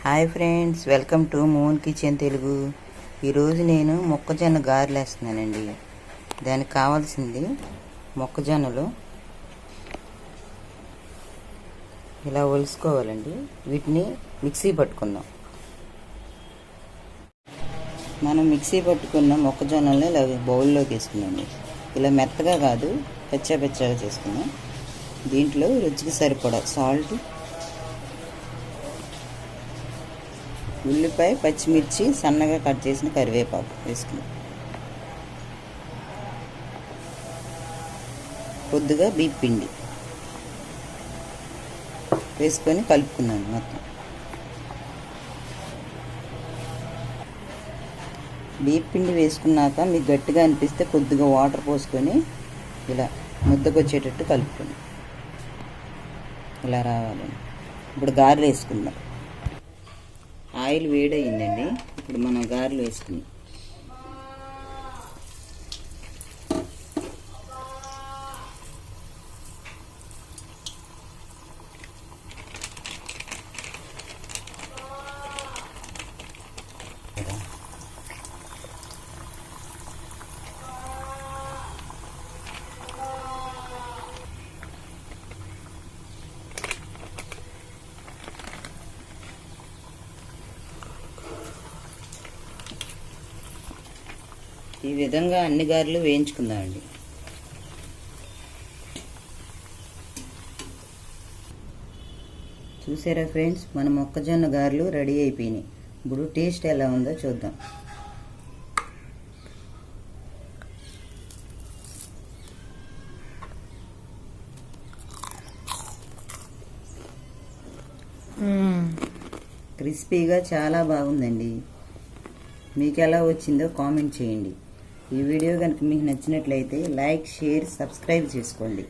Hi friends, welcome to moon kitchen Telugu. ఈరోజు నేను మొక్కజొన్న గారెలు వేస్తున్నానండి. దానికి కావాల్సింది మొక్కజొన్నలు ఇలా ఒలుసుకోవాలండి. వీటిని మిక్సీ పట్టుకుందాం. మనం మిక్సీ పట్టుకున్న మొక్కజొన్నల్ని ఇలా బౌల్లోకి వేసుకున్నాండి. ఇలా మెత్తగా కాదు, పెచ్చగా చేసుకున్నాం. దీంట్లో రుచికి సరిపడా సాల్ట్, ఉల్లిపాయ, పచ్చిమిర్చి, సన్నగా కట్ చేసిన కరివేపాకు వేసుకున్నాం. కొద్దిగా బియ్యం పిండి వేసుకొని కలుపుకున్నాను. మొత్తం బియ్యం పిండి వేసుకున్నాక మీకు గట్టిగా అనిపిస్తే కొద్దిగా వాటర్ పోసుకొని ఇలా ముద్దకొచ్చేటట్టు కలుపుకొని ఇలా రావాలండి. ఇప్పుడు గారెలు వేసుకుందాం. ఆయిల్ వేడయిందండి. ఇప్పుడు మనం గారెలు వేసుకుందాం. ఈ విధంగా అన్ని గారెలు వేయించుకుందామండి. చూసారా ఫ్రెండ్స్, మన మొక్కజొన్న గారెలు రెడీ అయిపోయినాయి. ఇప్పుడు టేస్ట్ ఎలా ఉందో చూద్దాం. క్రిస్పీగా చాలా బాగుందండి. మీకు ఎలా వచ్చిందో కామెంట్ చేయండి. ఈ వీడియో కనుక మీకు నచ్చినట్లయితే లైక్, షేర్, సబ్స్క్రైబ్ చేసుకోండి.